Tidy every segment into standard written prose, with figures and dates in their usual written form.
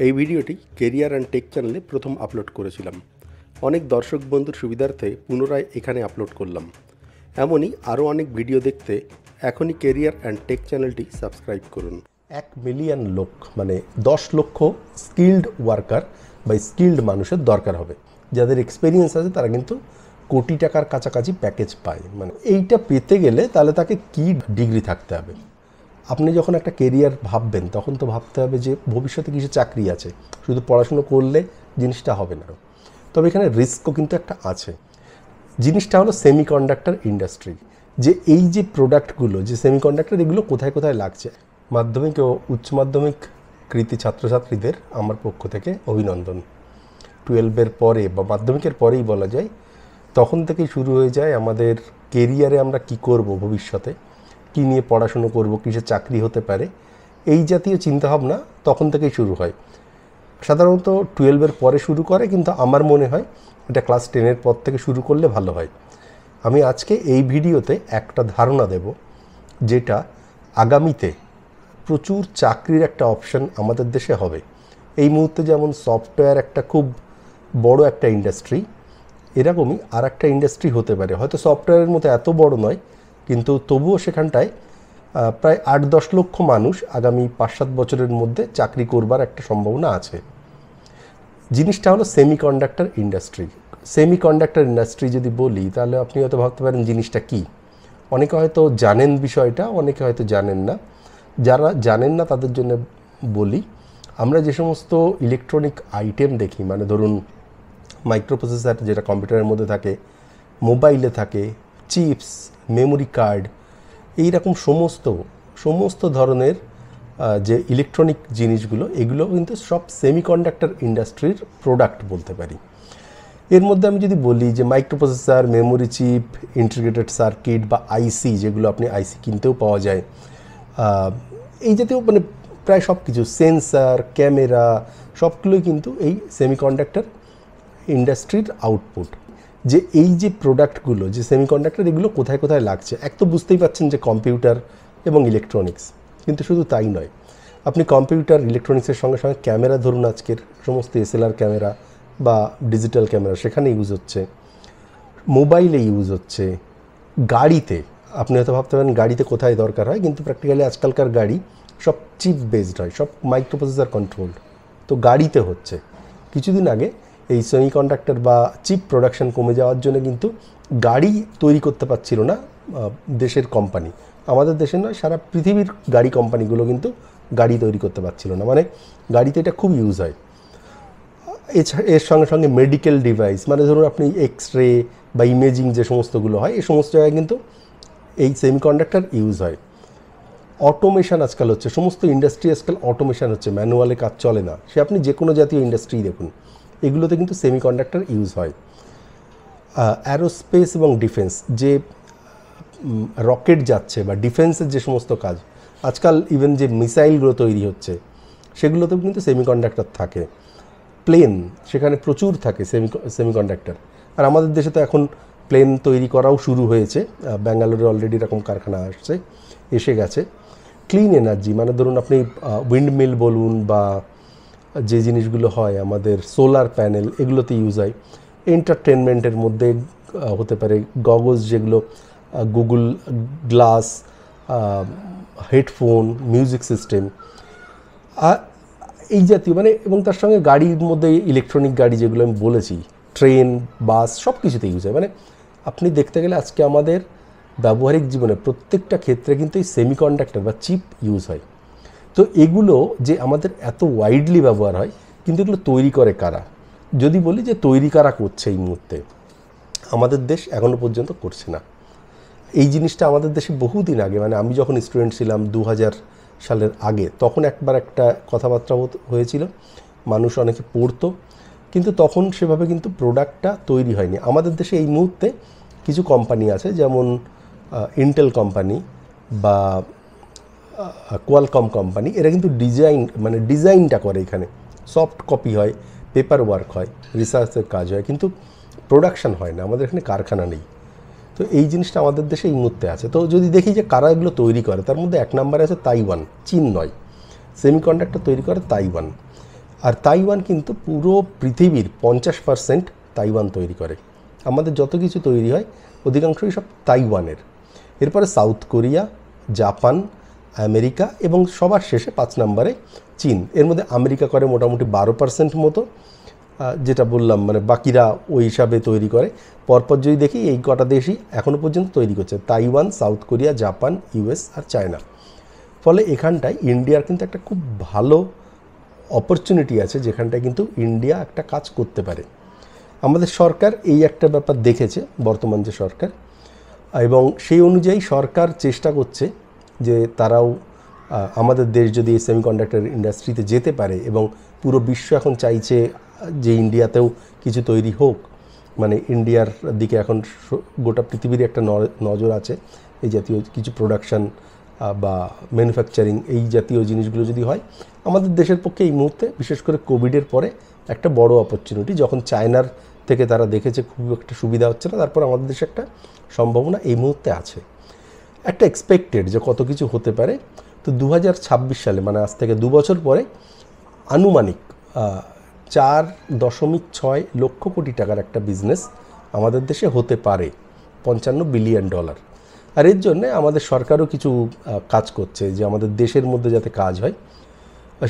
এই ভিডিওটি career and take চ্যানেলে প্রথম আপলোড করেছিলাম। অনেক দর্শক বন্ধুর সুবিধার্থে পুনরায় এখানে আপলোড করলাম। এমনই আরও অনেক ভিডিও দেখতে এখনই কেরিয়ার অ্যান্ড টেক চ্যানেলটি সাবস্ক্রাইব করুন। 1 মিলিয়ন লোক মানে 10 লক্ষ স্কিল্ড ওয়ার্কার বা স্কিল্ড মানুষের দরকার হবে, যাদের এক্সপিরিয়েন্স আছে তারা কিন্তু কোটি টাকার কাছাকাছি প্যাকেজ পায়। মানে এইটা পেতে গেলে তাহলে তাকে কি ডিগ্রি থাকতে হবে? আপনি যখন একটা কেরিয়ার ভাববেন তখন তো ভাবতে হবে যে ভবিষ্যতে কিছু চাকরি আছে, শুধু পড়াশুনো করলে জিনিসটা হবে না। তবে এখানে রিস্কও কিন্তু একটা আছে। জিনিসটা হলো সেমিকন্ডাক্টর ইন্ডাস্ট্রি। যে এই যে প্রোডাক্টগুলো, যে সেমিকন্ডাক্টর, এগুলো কোথায় কোথায় লাগছে। মাধ্যমিক ও উচ্চ মাধ্যমিক কৃতী ছাত্রছাত্রীদের আমার পক্ষ থেকে অভিনন্দন। 12-এর পরে বা মাধ্যমিকের পরেই বলা যায়, তখন থেকেই শুরু হয়ে যায় আমাদের কেরিয়ারে আমরা কি করব, ভবিষ্যতে কী নিয়ে পড়াশুনো করব, কিসে চাকরি হতে পারে, এই জাতীয় চিন্তাভাবনা তখন থেকেই শুরু হয়। সাধারণত 12-এর পরে শুরু করে, কিন্তু আমার মনে হয় এটা ক্লাস 10-এর পর থেকে শুরু করলে ভালো হয়। আমি আজকে এই ভিডিওতে একটা ধারণা দেব, যেটা আগামীতে প্রচুর চাকরির একটা অপশন আমাদের দেশে হবে। এই মুহূর্তে যেমন সফটওয়্যার একটা খুব বড় একটা ইন্ডাস্ট্রি, এরকমই আর একটা ইন্ডাস্ট্রি হতে পারে। হয়তো সফটওয়্যারের মতো এত বড় নয়, কিন্তু তবুও সেখানটায় প্রায় 8-10 লক্ষ মানুষ আগামী 5-7 বছরের মধ্যে চাকরি করবার একটা সম্ভাবনা আছে। জিনিসটা হলো সেমিকন্ডাক্টর ইন্ডাস্ট্রি। সেমিকন্ডাক্টর ইন্ডাস্ট্রি যদি বলি, তাহলে আপনি হয়তো ভাবতে পারেন জিনিসটা কি। অনেকে হয়তো জানেন বিষয়টা, অনেকে হয়তো জানেন না। যারা জানেন না তাদের জন্য বলি, আমরা যে সমস্ত ইলেকট্রনিক আইটেম দেখি, মানে ধরুন মাইক্রোপ্রসেসর যেটা কম্পিউটারের মধ্যে থাকে, মোবাইলে থাকে, চিপস, মেমোরি কার্ড, এইরকম সমস্ত ধরনের যে ইলেকট্রনিক জিনিসগুলো, এগুলো কিন্তু সব সেমিকন্ডাক্টর ইন্ডাস্ট্রির প্রোডাক্ট বলতে পারি। এর মধ্যে আমি যদি বলি যে microprocessor, memory chip, integrated circuit বা আইসি, যেগুলো আপনি আইসি কিনতেও পাওয়া যায়, এই জাতীয় মানে প্রায় সব কিছু, সেন্সার, ক্যামেরা, সবগুলোই কিন্তু এই সেমিকন্ডাক্টর ইন্ডাস্ট্রির আউটপুট। যে এই যে প্রোডাক্টগুলো, যে সেমিকন্ডাক্টর, এগুলো কোথায় কোথায় লাগছে, এক তো বুঝতেই পারছেন যে কম্পিউটার এবং ইলেকট্রনিক্স, কিন্তু শুধু তাই নয়, আপনি কম্পিউটার ইলেকট্রনিক্সের সঙ্গে সঙ্গে ক্যামেরা, ধরুন আজকের সমস্ত এসএলআর ক্যামেরা বা ডিজিটাল ক্যামেরা সেখানে ইউজ হচ্ছে, মোবাইলে ইউজ হচ্ছে, গাড়িতে। আপনি হয়তো ভাবতে পারেন গাড়িতে কোথায় দরকার হয়, কিন্তু প্র্যাকটিক্যালি আজকালকার গাড়ি সব চিপ বেসড হয়, সব মাইক্রোপ্রসেসর কন্ট্রোলড, তো গাড়িতে হচ্ছে। কিছুদিন আগে এই সেমিকন্ডাক্টর বা চিপ প্রোডাকশন কমে যাওয়ার জন্য কিন্তু গাড়ি তৈরি করতে পারছিল না দেশের কোম্পানি। আমাদের দেশে নয়, সারা পৃথিবীর গাড়ি কোম্পানিগুলো কিন্তু গাড়ি তৈরি করতে পারছিল না। মানে গাড়িতে এটা খুব ইউজ হয়। এর সঙ্গে সঙ্গে মেডিকেল ডিভাইস, মানে ধরুন আপনি এক্স-রে বা ইমেজিং যে সমস্তগুলো হয়, এই সমস্ত জায়গায় কিন্তু এই সেমিকন্ডাক্টর ইউজ হয়। অটোমেশন আজকাল হচ্ছে, সমস্ত ইন্ডাস্ট্রি আজকাল অটোমেশন হচ্ছে, ম্যানুয়ালে কাজ চলে না। সে আপনি যে কোনো জাতীয় ইন্ডাস্ট্রি দেখুন, এগুলোতে কিন্তু সেমিকন্ডাক্টর ইউজ হয়। অ্যারোস্পেস এবং ডিফেন্স, যে রকেট যাচ্ছে বা ডিফেন্সের যে সমস্ত কাজ, আজকাল ইভেন যে মিসাইলগুলো তৈরি হচ্ছে, সেগুলোতেও কিন্তু সেমিকন্ডাক্টর থাকে। প্লেন, সেখানে প্রচুর থাকে সেমিকন্ডাক্টর। আর আমাদের দেশে তো এখন প্লেন তৈরি করাও শুরু হয়েছে, ব্যাঙ্গালোরে অলরেডি এরকম কারখানা এসে গেছে। ক্লিন এনার্জি, মানে ধরুন আপনি উইন্ডমিল বলুন বা যে জিনিসগুলো হয় আমাদের সোলার প্যানেল, এগুলোতে ইউজ হয়। এন্টারটেনমেন্টের মধ্যে হতে পারে গগলস, যেগুলো Google glass, headphone, music system, এই জাতীয়, মানে এবং তার সঙ্গে গাড়ির মধ্যে ইলেকট্রনিক গাড়ি যেগুলো আমি বলেছি, ট্রেন, বাস, সব কিছুতে ইউজ হয়। মানে আপনি দেখতে গেলে আজকে আমাদের ব্যবহারিক জীবনে প্রত্যেকটা ক্ষেত্রে কিন্তু এই সেমিকন্ডাক্টর বা চিপ ইউজ হয়। তো এগুলো যে আমাদের এত ওয়াইডলি ব্যবহার হয়, কিন্তু এগুলো তৈরি করে কারা? যদি বলি যে তৈরি কারা করছে, এই মুহূর্তে আমাদের দেশ এখনও পর্যন্ত করছে না। এই জিনিসটা আমাদের দেশে বহুদিন আগে, মানে আমি যখন স্টুডেন্ট ছিলাম 2000 সালের আগে, তখন একবার একটা কথাবার্তা হয়েছিল, মানুষ অনেকে পড়তো, কিন্তু তখন সেভাবে কিন্তু প্রোডাক্টটা তৈরি হয়নি। আমাদের দেশে এই মুহূর্তে কিছু কোম্পানি আছে, যেমন ইন্টেল কোম্পানি বা কোয়ালকম কোম্পানি, এরা কিন্তু ডিজাইনটা করে, এখানে সফট কপি হয়, পেপার ওয়ার্ক হয়, রিসার্চের কাজ হয়, কিন্তু প্রোডাকশান হয় না। আমাদের এখানে কারখানা নেই। তো এই জিনিসটা আমাদের দেশে এই মুহূর্তে আছে। তো যদি দেখি যে কারা এগুলো তৈরি করে, তার মধ্যে 1 নম্বরে আছে তাইওয়ান, চীন নয়। সেমিকন্ডাক্টর তৈরি করে তাইওয়ান। আর তাইওয়ান কিন্তু পুরো পৃথিবীর 50% তাইওয়ান তৈরি করে। আমাদের যত কিছু তৈরি হয় অধিকাংশই সব তাইওয়ানের। এরপরে সাউথ কোরিয়া, জাপান, আমেরিকা এবং সবার শেষে 5 নম্বরে চীন। এর মধ্যে আমেরিকা করে মোটামুটি 12% মতো, যেটা বললাম মানে বাকিরা ওই হিসাবে তৈরি করে। পরপর যদি দেখি এই কটা দেশই এখনও পর্যন্ত তৈরি করছে, Taiwan, south Korea, Japan, US আর চায়না। ফলে এখানটায় ইন্ডিয়ার কিন্তু একটা খুব ভালো অপরচুনিটি আছে, যেখানটায় কিন্তু ইন্ডিয়া একটা কাজ করতে পারে। আমাদের সরকার এই একটা ব্যাপার দেখেছে, বর্তমান যে সরকার, এবং সেই অনুযায়ী সরকার চেষ্টা করছে যে তারাও আমাদের দেশ যদি এই সেমিকন্ডাক্টর ইন্ডাস্ট্রিতে যেতে পারে, এবং পুরো বিশ্ব এখন চাইছে যে ইন্ডিয়াতেও কিছু তৈরি হোক, মানে ইন্ডিয়ার দিকে এখন গোটা পৃথিবীর একটা নজর আছে এই জাতীয় কিছু প্রোডাকশান বা ম্যানুফ্যাকচারিং, এই জাতীয় জিনিসগুলো যদি হয় আমাদের দেশের পক্ষে এই মুহূর্তে, বিশেষ করে কোভিডের পরে একটা বড় অপরচুনিটি। যখন চায়নার থেকে তারা দেখেছে খুব একটা সুবিধা হচ্ছে না, তারপর আমাদের দেশে একটা সম্ভাবনা এই মুহূর্তে আছে, একটা এক্সপেক্টেড যে কত কিছু হতে পারে। তো 2026 সালে মানে আজ থেকে 2 বছর পরে আনুমানিক 4.6 লক্ষ কোটি টাকার একটা বিজনেস আমাদের দেশে হতে পারে, $55 বিলিয়ন। আর এর জন্যে আমাদের সরকারও কিছু কাজ করছে যে আমাদের দেশের মধ্যে যাতে কাজ হয়,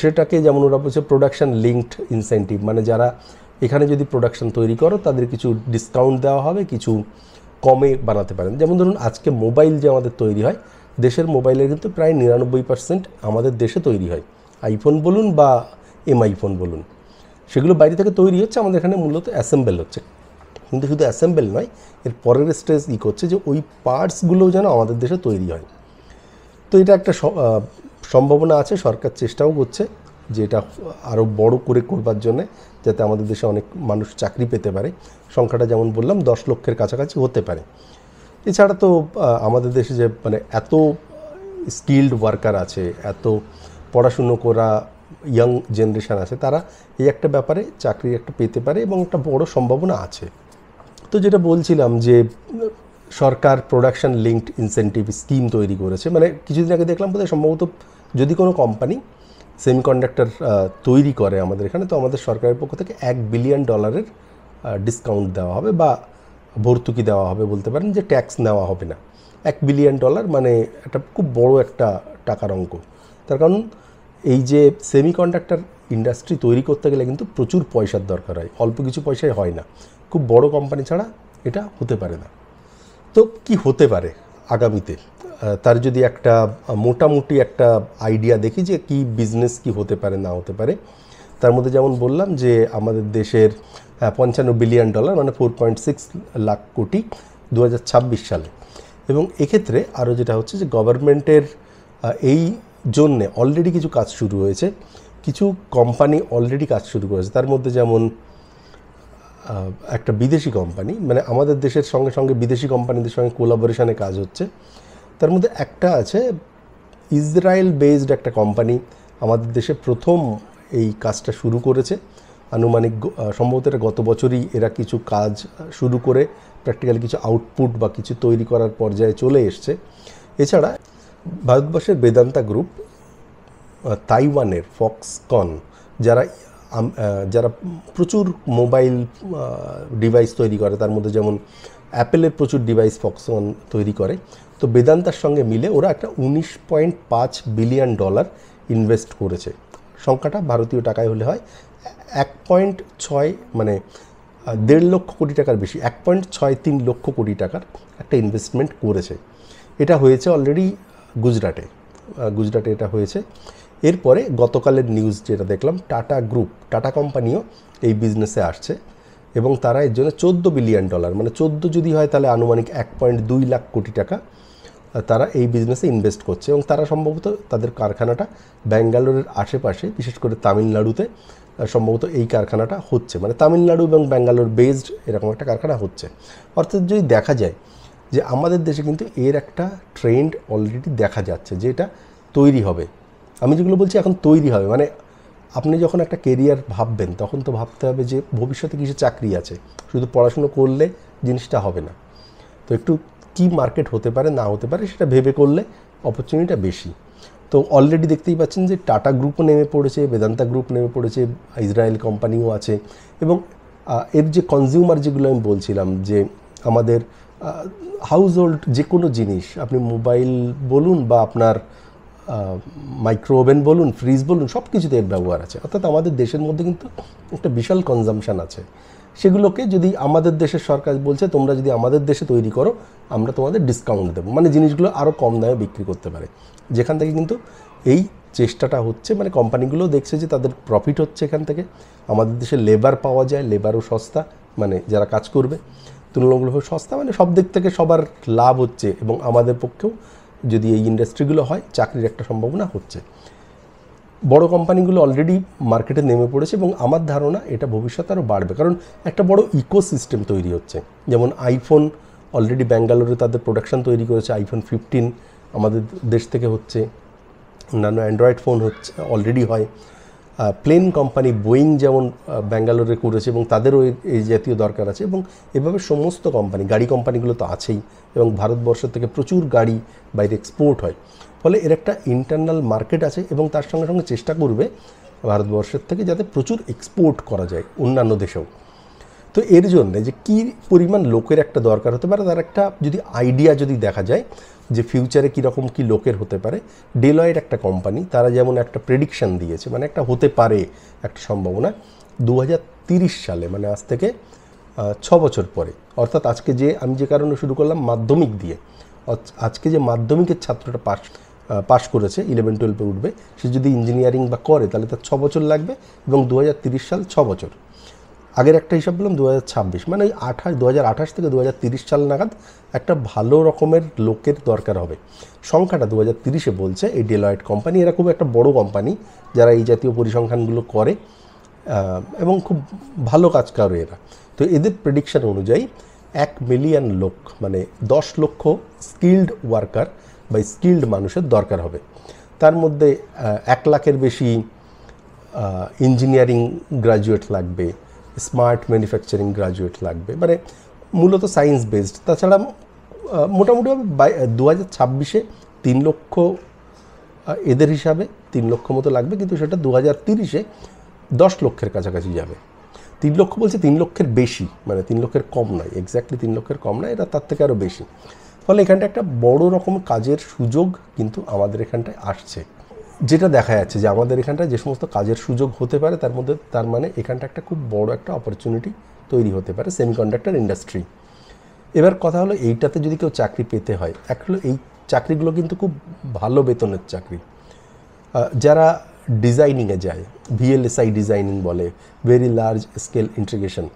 সেটাকে যেমন ওরা বলছে প্রোডাকশান লিঙ্কড ইনসেন্টিভ, মানে যারা এখানে যদি প্রোডাকশান তৈরি করো তাদের কিছু ডিসকাউন্ট দেওয়া হবে, কিছু কমে বানাতে পারেন। যেমন ধরুন আজকে মোবাইল যে আমাদের তৈরি হয়, দেশের মোবাইলের কিন্তু প্রায় 99% আমাদের দেশে তৈরি হয়। আইফোন বলুন বা এমআই ফোন বলুন, সেগুলো বাইরে থেকে তৈরি হচ্ছে, আমাদের এখানে মূলত অ্যাসেম্বল হচ্ছে। কিন্তু শুধু অ্যাসেম্বল নয়, এর পরের স্টেজ করছে যে ওই পার্টসগুলোও যেন আমাদের দেশে তৈরি হয়। তো এটা একটা সম্ভাবনা আছে, সরকার চেষ্টাও করছে যে এটা আরও বড় করে করবার জন্যে, যাতে আমাদের দেশে অনেক মানুষ চাকরি পেতে পারে। সংখ্যাটা যেমন বললাম 10 লক্ষের কাছাকাছি হতে পারে। এছাড়া তো আমাদের দেশে যে মানে এত স্কিল্ড ওয়ার্কার আছে, এত পড়াশুনো করা ইয়াং জেনারেশান আছে, তারা এই একটা ব্যাপারে চাকরি একটা পেতে পারে এবং একটা বড় সম্ভাবনা আছে। তো যেটা বলছিলাম যে সরকার প্রোডাকশান লিঙ্কড ইনসেন্টিভ স্কিম তৈরি করেছে, মানে কিছুদিন আগে দেখলাম বোধহয় সম্ভবত যদি কোনো কোম্পানি সেমিকন্ডাক্টর তৈরি করে আমাদের এখানে, তো আমাদের সরকারের পক্ষ থেকে $1 বিলিয়ন ডিসকাউন্ট দেওয়া হবে বা ভর্তুকি দেওয়া হবে, বলতে পারেন যে ট্যাক্স নেওয়া হবে না। $1 বিলিয়ন মানে একটা খুব বড় একটা টাকার অঙ্ক। তার কারণ এই যে সেমিকন্ডাক্টর ইন্ডাস্ট্রি তৈরি করতে গেলে কিন্তু প্রচুর পয়সার দরকার হয়, অল্প কিছু পয়সায় হয় না, খুব বড় কোম্পানি ছাড়া এটা হতে পারে না। তো কি হতে পারে আগামীতে, তার যদি একটা মোটামুটি একটা আইডিয়া দেখি যে কি বিজনেস কি হতে পারে না হতে পারে, তার মধ্যে যেমন বললাম যে আমাদের দেশের $55 বিলিয়ন মানে 4.6 লাখ কোটি 2026 সালে। এবং এক্ষেত্রে আরও যেটা হচ্ছে যে গভর্নমেন্টের এই জন্যে অলরেডি কিছু কাজ শুরু হয়েছে, কিছু কোম্পানি অলরেডি কাজ শুরু করেছে। তার মধ্যে যেমন একটা বিদেশি কোম্পানি, মানে আমাদের দেশের সঙ্গে সঙ্গে বিদেশি কোম্পানিদের সঙ্গে কোলাবোরেশনে কাজ হচ্ছে। তার মধ্যে একটা আছে ইসরায়েল বেসড একটা কোম্পানি, আমাদের দেশে প্রথম এই কাজটা শুরু করেছে। আনুমানিক সম্ভবত এটা গত বছরই এরা কিছু কাজ শুরু করে প্র্যাকটিক্যালি কিছু আউটপুট বা কিছু তৈরি করার পর্যায়ে চলে এসছে। এছাড়া ভারতবর্ষের বেদান্তা গ্রুপ, তাইওয়ানের ফক্সকন, যারা প্রচুর মোবাইল ডিভাইস তৈরি করে, তার মধ্যে যেমন অ্যাপেলের প্রচুর ডিভাইস ফক্সকন তৈরি করে, তো বেদান্তার সঙ্গে মিলে ওরা একটা $19.5 বিলিয়ন ইনভেস্ট করেছে। সংখ্যাটা ভারতীয় টাকায় হলে হয় 1.6 মানে 1.5 লক্ষ কোটি টাকার বেশি, 1.63 লক্ষ কোটি টাকার একটা ইনভেস্টমেন্ট করেছে। এটা হয়েছে অলরেডি গুজরাটে এটা হয়েছে। এরপরে গতকালের নিউজ যেটা দেখলাম, টাটা কোম্পানিও এই বিজনেসে আসছে এবং তারা এর জন্য $14 বিলিয়ন মানে 14 যদি হয় তাহলে আনুমানিক 1.2 লাখ কোটি টাকা তারা এই বিজনেসে ইনভেস্ট করছে। এবং তারা সম্ভবত তাদের কারখানাটা ব্যাঙ্গালোরের আশেপাশে, বিশেষ করে তামিলনাড়ুতে সম্ভবত এই কারখানাটা হচ্ছে, মানে তামিলনাড়ু এবং ব্যাঙ্গালোর বেসড এরকম একটা কারখানা হচ্ছে। অর্থাৎ যদি দেখা যায় যে আমাদের দেশে কিন্তু এর একটা ট্রেন্ড অলরেডি দেখা যাচ্ছে যে এটা তৈরি হবে। আমি যেগুলো বলছি এখন তৈরি হবে, মানে আপনি যখন একটা কেরিয়ার ভাববেন তখন তো ভাবতে হবে যে ভবিষ্যতে কিসে চাকরি আছে, শুধু পড়াশুনো করলে জিনিসটা হবে না। তো একটু কি মার্কেট হতে পারে না হতে পারে সেটা ভেবে করলে অপরচুনিটিটা বেশি। তো অলরেডি দেখতেই পাচ্ছেন যে টাটা গ্রুপও নেমে পড়েছে, বেদান্তা গ্রুপ নেমে পড়েছে, ইসরায়েল কোম্পানিও আছে। এবং এর যে কনজিউমার যেগুলো আমি বলছিলাম যে আমাদের হাউস হোল্ড যে কোনো জিনিস, আপনি মোবাইল বলুন বা আপনার মাইক্রো ওভেন বলুন, ফ্রিজ বলুন, সব কিছুতে এর ব্যবহার আছে। অর্থাৎ আমাদের দেশের মধ্যে কিন্তু একটা বিশাল কনজামশান আছে। সেগুলোকে যদি আমাদের দেশের সরকার বলছে তোমরা যদি আমাদের দেশে তৈরি করো আমরা তোমাদের ডিসকাউন্ট দেবো, মানে জিনিসগুলো আরও কম দামে বিক্রি করতে পারে। যেখান থেকে কিন্তু এই চেষ্টাটা হচ্ছে, মানে কোম্পানিগুলো দেখছে যে তাদের প্রফিট হচ্ছে এখান থেকে, আমাদের দেশে লেবার পাওয়া যায়, লেবারও সস্তা, মানে যারা কাজ করবে তুলনামূলকভাবে সস্তা, মানে সব দিক থেকে সবার লাভ হচ্ছে। এবং আমাদের পক্ষেও যদি এই ইন্ডাস্ট্রিগুলো হয় চাকরির একটা সম্ভাবনা হচ্ছে। বড় কোম্পানিগুলো অলরেডি মার্কেটে নেমে পড়েছে এবং আমার ধারণা এটা ভবিষ্যতে আরও বাড়বে, কারণ একটা বড় ইকোসিস্টেম তৈরি হচ্ছে। যেমন আইফোন অলরেডি ব্যাঙ্গালোরে তাদের প্রোডাকশান তৈরি করেছে, আইফোন 15 আমাদের দেশ থেকে হচ্ছে, অন্যান্য অ্যান্ড্রয়েড ফোন হচ্ছে, অলরেডি হয়। প্লেন কোম্পানি বোয়িং যেমন ব্যাঙ্গালোরে করেছে এবং তাদেরও এই জাতীয় দরকার আছে। এবং এভাবে সমস্ত কোম্পানি, গাড়ি কোম্পানিগুলো তো আছেই, এবং ভারতবর্ষ থেকে প্রচুর গাড়ি বাইরে এক্সপোর্ট হয়। ফলে এর একটা ইন্টারনাল মার্কেট আছে এবং তার সঙ্গে সঙ্গে চেষ্টা করবে ভারতবর্ষের থেকে যাতে প্রচুর এক্সপোর্ট করা যায় অন্যান্য দেশেও। তো এর জন্যে যে কী পরিমাণ লোকের একটা দরকার হতে পারে তার একটা যদি আইডিয়া যদি দেখা যায় যে ফিউচারে কীরকম কী লোকের হতে পারে, ডেলয়েট একটা কোম্পানি, তারা যেমন একটা প্রেডিকশান দিয়েছে, মানে একটা হতে পারে একটা সম্ভাবনা 2030 সালে, মানে আজ থেকে 6 বছর পরে, অর্থাৎ আজকে যে আমি যে কারণে শুরু করলাম মাধ্যমিক দিয়ে, আজকে যে মাধ্যমিকের ছাত্রটা পাশ করেছে 11-12 উঠবে, সে যদি ইঞ্জিনিয়ারিং বা করে তাহলে তার 6 বছর লাগবে এবং 2030 সাল 6 বছর। আগের একটা হিসাব বললাম 2026, মানে ওই 2028 থেকে 2030 সাল নাগাদ একটা ভালো রকমের লোকের দরকার হবে। সংখ্যাটা 2030-এ বলছে এই ডেলয়েট কোম্পানি, এরা খুব একটা বড় কোম্পানি যারা এই জাতীয় পরিসংখ্যানগুলো করে এবং খুব ভালো কাজ করে এরা। তো এদের প্রেডিকশান অনুযায়ী 1 মিলিয়ন লোক, মানে 10 লক্ষ স্কিল্ড ওয়ার্কার বা স্কিল্ড মানুষের দরকার হবে। তার মধ্যে 1 লাখের বেশি ইঞ্জিনিয়ারিং গ্র্যাজুয়েট লাগবে, স্মার্ট ম্যানুফ্যাকচারিং গ্র্যাজুয়েট লাগবে, মানে মূলত সায়েন্স বেসড। তাছাড়া মোটামুটি 2026-এ 3 লক্ষ এদের হিসাবে 3 লক্ষ মতো লাগবে, কিন্তু সেটা 2030-এ 10 লক্ষের কাছাকাছি যাবে। 3 লক্ষ বলছে 3 লক্ষের বেশি, মানে 3 লক্ষের কম নয়, এক্স্যাক্টলি 3 লক্ষের কম নয়, এটা তার থেকে আরও বেশি। ফলে এখানটা একটা বড় রকম কাজের সুযোগ কিন্তু আমাদের এখানটায় আসছে। যেটা দেখা যাচ্ছে যে আমাদের এখানটায় যে সমস্ত কাজের সুযোগ হতে পারে তার মধ্যে, তার মানে এখানটা একটা খুব বড় একটা অপরচুনিটি তৈরি হতে পারে সেমিকন্ডাক্টর ইন্ডাস্ট্রি। এবার কথা হলো এইটাতে যদি কেউ চাকরি পেতে হয়, অ্যাকচুয়ালি এই চাকরিগুলো কিন্তু খুব ভালো বেতনের চাকরি। যারা ডিজাইনিংয়ে যায়, VLSI ডিজাইনিং বলে, ভেরি লার্জ স্কেল ইন্টিগ্রেশন,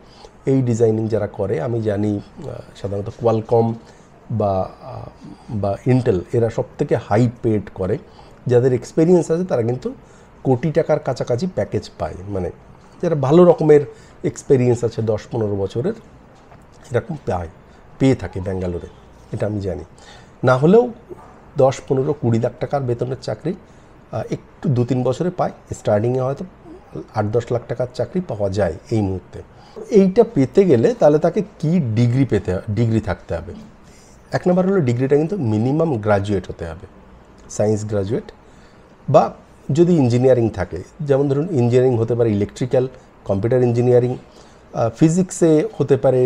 এই ডিজাইনিং যারা করে, আমি জানি সাধারণত কোয়ালকম বা ইন্টেল এরা সব থেকে হাই পেড করে। যাদের এক্সপিরিয়েন্স আছে তারা কিন্তু কোটি টাকার কাছাকাছি প্যাকেজ পায়, মানে যারা ভালো রকমের এক্সপিরিয়েন্স আছে 10-15 বছরের, এরকম পেয়ে থাকে ব্যাঙ্গালোরে, এটা আমি জানি। না হলেও 10-15-20 লাখ টাকার বেতনের চাকরি একটু 2-3 বছরে পায়, স্টার্টিংয়ে হয়তো 8-10 লাখ টাকার চাকরি পাওয়া যায় এই মুহূর্তে। এইটা পেতে গেলে তাহলে তাকে কি ডিগ্রি থাকতে হবে। 1 নম্বর হলো ডিগ্রিটা কিন্তু মিনিমাম গ্রাজুয়েট হতে হবে, সায়েন্স গ্রাজুয়েট, বা যদি ইঞ্জিনিয়ারিং থাকে, যেমন ধরুন ইঞ্জিনিয়ারিং হতে পারে ইলেকট্রিক্যাল, কম্পিউটার ইঞ্জিনিয়ারিং, ফিজিক্সে হতে পারে,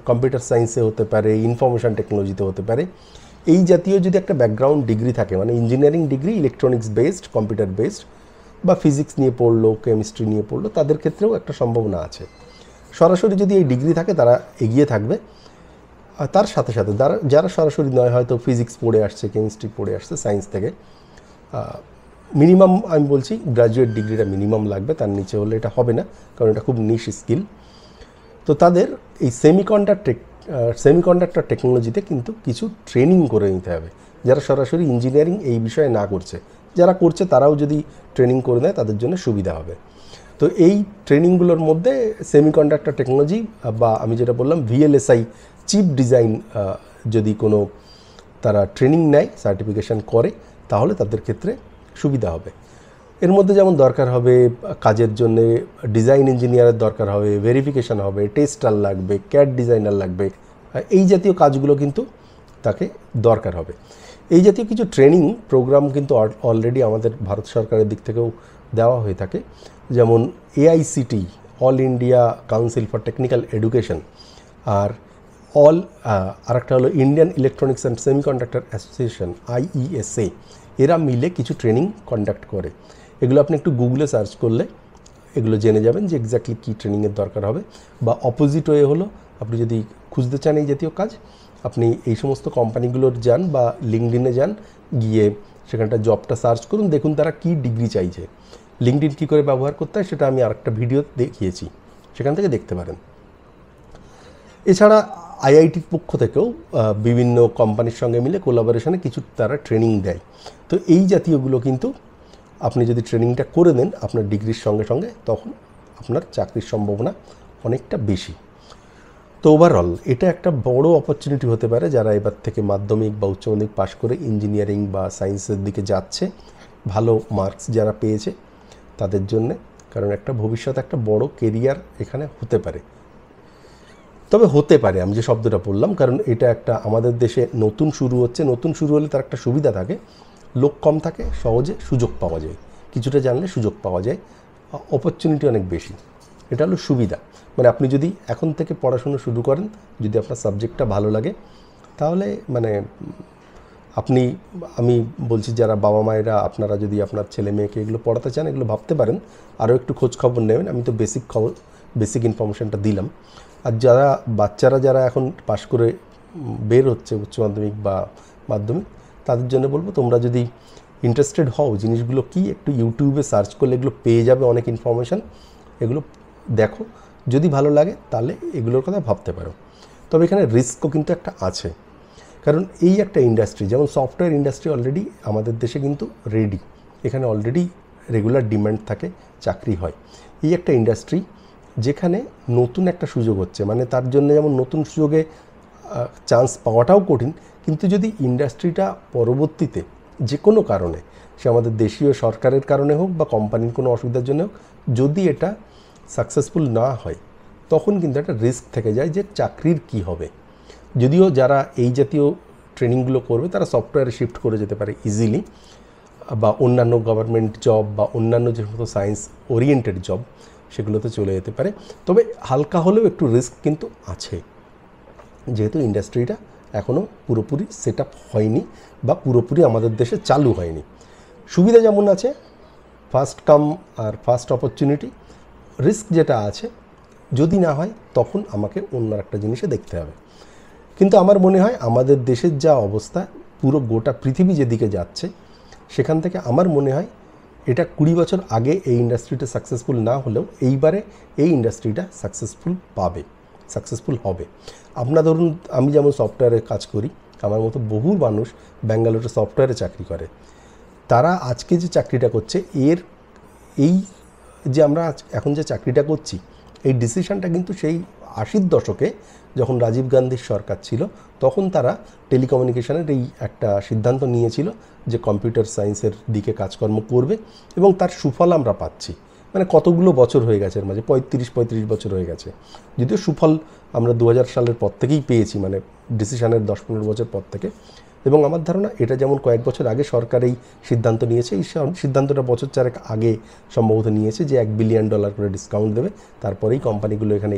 কম্পিউটার সায়েন্সে হতে পারে, ইনফরমেশন টেকনোলজিতে হতে পারে। এই জাতীয় যদি একটা ব্যাকগ্রাউন্ড ডিগ্রি থাকে, মানে engineering degree electronics based, computer based, বা ফিজিক্স নিয়ে পড়লো, কেমিস্ট্রি নিয়ে পড়লো, তাদের ক্ষেত্রেও একটা সম্ভাবনা আছে। সরাসরি যদি এই ডিগ্রি থাকে তারা এগিয়ে থাকবে। আর তার সাথে সাথে যারা সরাসরি নয়, হয়তো ফিজিক্স পড়ে আসছে, কেমিস্ট্রি পড়ে আসছে সায়েন্স থেকে, মিনিমাম আমি বলছি গ্র্যাজুয়েট ডিগ্রিটা মিনিমাম লাগবে, তার নিচে হলে এটা হবে না, কারণ এটা খুব নিশ স্কিল। তো তাদের এই সেমিকন্ডাক্টর টেকনোলজিতে কিন্তু কিছু ট্রেনিং করে নিতে হবে, যারা সরাসরি ইঞ্জিনিয়ারিং এই বিষয়ে না করছে। যারা করছে তারাও যদি ট্রেনিং করে নেয় তাদের জন্য সুবিধা হবে। তো এই ট্রেনিংগুলোর মধ্যে সেমিকন্ডাক্টর টেকনোলজি বা আমি যেটা বললাম VLSI চিপ ডিজাইন যদি কোনো তারা ট্রেনিং নেয়, সার্টিফিকেশান করে, তাহলে তাদের ক্ষেত্রে সুবিধা হবে। এর মধ্যে যেমন দরকার হবে কাজের জন্যে ডিজাইন ইঞ্জিনিয়ারের দরকার হবে, ভেরিফিকেশান হবে, টেস্টার লাগবে, ক্যাড ডিজাইনার লাগবে, এই জাতীয় কাজগুলো কিন্তু তাকে দরকার হবে। এই জাতীয় কিছু ট্রেনিং প্রোগ্রাম কিন্তু অলরেডি আমাদের ভারত সরকারের দিক থেকেও দেওয়া হয়ে থাকে, যেমন AICTE, all India council for technical education, আর আরেকটা হলো Indian electronics and semiconductor association IESA, এরা মিলে কিছু ট্রেনিং কন্ডাক্ট করে। এগুলো আপনি একটু গুগলে সার্চ করলে এগুলো জেনে যাবেন যে এক্স্যাক্টলি কী ট্রেনিংয়ের দরকার হবে। বা অপোজিট ওয়ে হলো, আপনি যদি খুঁজতে চান এই জাতীয় কাজ, আপনি এই সমস্ত কোম্পানিগুলোর যান বা লিঙ্কডিনে যান, গিয়ে সেখানটা জবটা সার্চ করুন, দেখুন তারা কী ডিগ্রি চাইছে। লিঙ্কডিন কী করে ব্যবহার করতে হয় সেটা আমি আরেকটা ভিডিও দেখিয়েছি, সেখান থেকে দেখতে পারেন। এছাড়া IITর পক্ষ থেকেও বিভিন্ন কোম্পানির সঙ্গে মিলে কোলাবোরেশনে কিছু তারা ট্রেনিং দেয়। তো এই জাতীয়গুলো কিন্তু আপনি যদি ট্রেনিংটা করে দেন আপনার ডিগ্রির সঙ্গে সঙ্গে, তখন আপনার চাকরির সম্ভাবনা অনেকটা বেশি। তো ওভারঅল এটা একটা বড় অপরচুনিটি হতে পারে যারা এবার থেকে মাধ্যমিক বা উচ্চ মাধ্যমিক পাশ করে ইঞ্জিনিয়ারিং বা সায়েন্সের দিকে যাচ্ছে, ভালো মার্কস যারা পেয়েছে তাদের জন্যে, কারণ একটা ভবিষ্যতে একটা বড় কেরিয়ার এখানে হতে পারে। তবে হতে পারে আমি যে শব্দটা বললাম, কারণ এটা একটা আমাদের দেশে নতুন শুরু হচ্ছে, নতুন শুরু হলে তার একটা সুবিধা থাকে, লোক কম থাকে, সহজে সুযোগ পাওয়া যায়, কিছুটা জানলে সুযোগ পাওয়া যায়, অপরচুনিটি অনেক বেশি। এটা হলো সুবিধা। মানে আপনি যদি এখন থেকে পড়াশুনো শুরু করেন, যদি আপনার সাবজেক্টটা ভালো লাগে, তাহলে মানে আমি বলছি যারা বাবা মায়েরা আপনারা যদি আপনার ছেলে মেয়েকে এগুলো পড়াতে চান, এগুলো ভাবতে পারেন, আরও একটু খোঁজ খবর নেবেন। আমি তো বেসিক ইনফরমেশনটা দিলাম। আর বাচ্চারা যারা এখন পাশ করে বের হচ্ছে উচ্চ মাধ্যমিক বা মাধ্যমিক, তাদের জন্য বলবো তোমরা যদি ইন্টারেস্টেড হও জিনিসগুলো কি, একটু ইউটিউবে সার্চ করলে এগুলো পেয়ে যাবে অনেক ইনফরমেশান, এগুলো দেখো, যদি ভালো লাগে তাহলে এগুলোর কথা ভাবতে পারো। তবে এখানে রিস্কও কিন্তু একটা আছে, কারণ এই একটা ইন্ডাস্ট্রি, যেমন সফটওয়্যার ইন্ডাস্ট্রি অলরেডি আমাদের দেশে কিন্তু রেডি, এখানে অলরেডি রেগুলার ডিম্যান্ড থাকে, চাকরি হয়। এই একটা ইন্ডাস্ট্রি যেখানে নতুন একটা সুযোগ হচ্ছে, মানে তার জন্য যেমন নতুন সুযোগে চান্স পাওয়াটাও কঠিন, কিন্তু যদি ইন্ডাস্ট্রিটা পরবর্তীতে যে কোনো কারণে, সে আমাদের দেশীয় সরকারের কারণে হোক বা কোম্পানির কোনো অসুবিধার জন্য হোক, যদি এটা সাকসেসফুল না হয়, তখন কিন্তু একটা রিস্ক থেকে যায় যে চাকরির কি হবে। যদিও যারা এই জাতীয় ট্রেনিংগুলো করবে তারা সফটওয়্যারে শিফট করে যেতে পারে ইজিলি, বা অন্যান্য গভর্নমেন্ট জব বা অন্যান্য যে সমস্ত সায়েন্স ওরিয়েন্টেড জব সেগুলোতে চলে যেতে পারে। তবে হালকা হলেও একটু রিস্ক কিন্তু আছে, যেহেতু ইন্ডাস্ট্রিটা এখনও পুরোপুরি সেট আপ হয়নি বা পুরোপুরি আমাদের দেশে চালু হয়নি। সুবিধা যেমন আছে, ফার্স্ট কাম আর ফার্স্ট অপরচুনিটি, রিস্ক যেটা আছে, যদি না হয় তখন আমাকে অন্য একটা জিনিসে দেখতে হবে। কিন্তু আমার মনে হয় আমাদের দেশের যা অবস্থা, পুরো গোটা পৃথিবী যেদিকে যাচ্ছে, সেখান থেকে আমার মনে হয় এটা 20 বছর আগে এই ইন্ডাস্ট্রিটা সাকসেসফুল না হলেও এইবারে এই ইন্ডাস্ট্রিটা সাকসেসফুল হবে। আপনার ধরুন, আমি যেমন সফটওয়্যারে কাজ করি, আমার মতো বহু মানুষ ব্যাঙ্গালোরে সফটওয়্যারে চাকরি করে। তারা আজকে যে চাকরিটা করছে, এই যে আমরা এখন যে চাকরিটা করছি, এই ডিসিশনটা কিন্তু সেই 80-র দশকে যখন রাজীব গান্ধীর সরকার ছিল, তখন তারা টেলিকমিউনিকেশনের এই একটা সিদ্ধান্ত নিয়েছিল যে কম্পিউটার সায়েন্সের দিকে কাজকর্ম করবে, এবং তার সুফল আমরা পাচ্ছি। মানে কতগুলো বছর হয়ে গেছে, এর মাঝে 35 বছর হয়ে গেছে, যদিও সুফল আমরা 2000 সালের পর থেকেই পেয়েছি, মানে ডিসিশনের 10-15 বছর পর থেকে। এবং আমার ধারণা এটা যেমন কয়েক বছর আগে সরকার এই সিদ্ধান্ত নিয়েছে, এই সিদ্ধান্তটা বছর চারেক আগে সম্ভবত নিয়েছে যে $1 বিলিয়ন করে ডিসকাউন্ট দেবে, তারপরেই কোম্পানিগুলো এখানে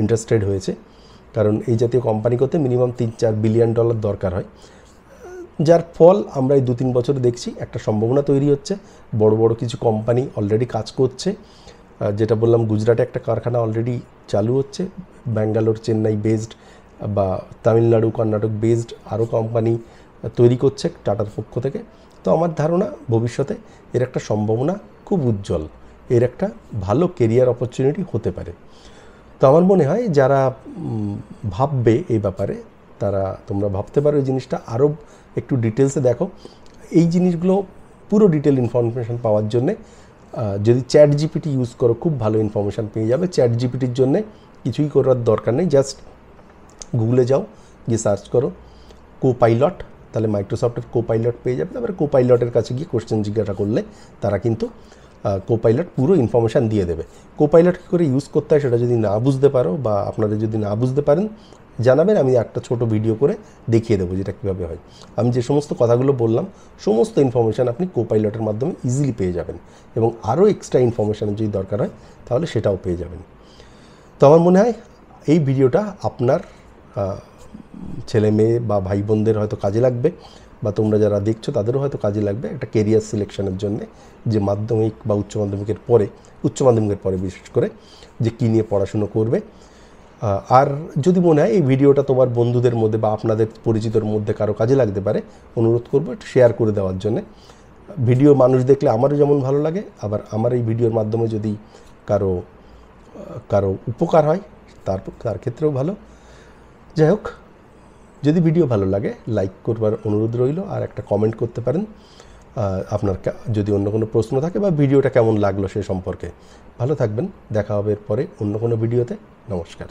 ইন্টারেস্টেড হয়েছে। কারণ এই জাতীয় কোম্পানি করতে মিনিমাম $3-4 বিলিয়ন দরকার হয়, যার ফল আমরা এই 2-3 বছরে দেখছি একটা সম্ভাবনা তৈরি হচ্ছে। বড় বড় কিছু কোম্পানি অলরেডি কাজ করছে, যেটা বললাম গুজরাটে একটা কারখানা অলরেডি চালু হচ্ছে, ব্যাঙ্গালোর চেন্নাই বেসড বা তামিলনাড়ু কর্ণাটক বেসড আরও কোম্পানি তৈরি করছে টাটার পক্ষ থেকে। তো আমার ধারণা ভবিষ্যতে এর একটা সম্ভাবনা খুব উজ্জ্বল, এর একটা ভালো কেরিয়ার অপরচুনিটি হতে পারে। তো আমার মনে হয় যারা ভাববে এই ব্যাপারে, তোমরা ভাবতে পারো এই জিনিসটা আরও একটু ডিটেলসে দেখো। এই জিনিসগুলো পুরো ডিটেল ইনফরমেশান পাওয়ার জন্যে যদি ChatGPT ইউজ করো, খুব ভালো ইনফরমেশান পেয়ে যাবে। ChatGPTর জন্যে কিছুই করার দরকার নেই, জাস্ট গুগলে যাও, গিয়ে সার্চ করো কোপাইলট, তাহলে মাইক্রোসফটের কোপাইলট পেয়ে যাবে। তারপরে কোপাইলটের কাছে গিয়ে কোশ্চেন জিজ্ঞাসা করলে তারা কিন্তু কোপাইলট পুরো ইনফরমেশান দিয়ে দেবে। কোপাইলট কী করে ইউজ করতে হয় সেটা যদি না বুঝতে পারো বা আপনারা যদি না বুঝতে পারেন, জানাবেন, আমি একটা ছোট ভিডিও করে দেখিয়ে দেবো যেটা কীভাবে হয়। আমি যে সমস্ত কথাগুলো বললাম সমস্ত ইনফরমেশান আপনি কোপাইলটের মাধ্যমে ইজিলি পেয়ে যাবেন, এবং আরও এক্সট্রা ইনফরমেশান যদি দরকার হয় তাহলে সেটাও পেয়ে যাবেন। তো আমার মনে হয় এই ভিডিওটা আপনার ছেলে মেয়ে বা ভাই বোনদের হয়তো কাজে লাগবে, বা তোমরা যারা দেখছো তাদেরও হয়তো কাজে লাগবে একটা কেরিয়ার সিলেকশনের জন্য, যে মাধ্যমিক বা উচ্চ মাধ্যমিকের পরে বিশেষ করে যে কী নিয়ে পড়াশুনো করবে। আর যদি মনে হয় এই ভিডিওটা তোমার বন্ধুদের মধ্যে বা আপনাদের পরিচিতর মধ্যে কারো কাজে লাগতে পারে, অনুরোধ করবো একটু শেয়ার করে দেওয়ার জন্যে। ভিডিও মানুষ দেখলে আমারও যেমন ভালো লাগে, আবার আমার এই ভিডিওর মাধ্যমে যদি কারো উপকার হয় তার ক্ষেত্রেও ভালো। যাই হোক, যদি ভিডিও ভালো লাগে লাইক করবার অনুরোধ রইল, আর একটা কমেন্ট করতে পারেন আপনার যদি অন্য কোনো প্রশ্ন থাকে বা ভিডিওটা কেমন লাগলো সে সম্পর্কে। ভালো থাকবেন, দেখা হবে এরপরে অন্য কোনো ভিডিওতে। নমস্কার।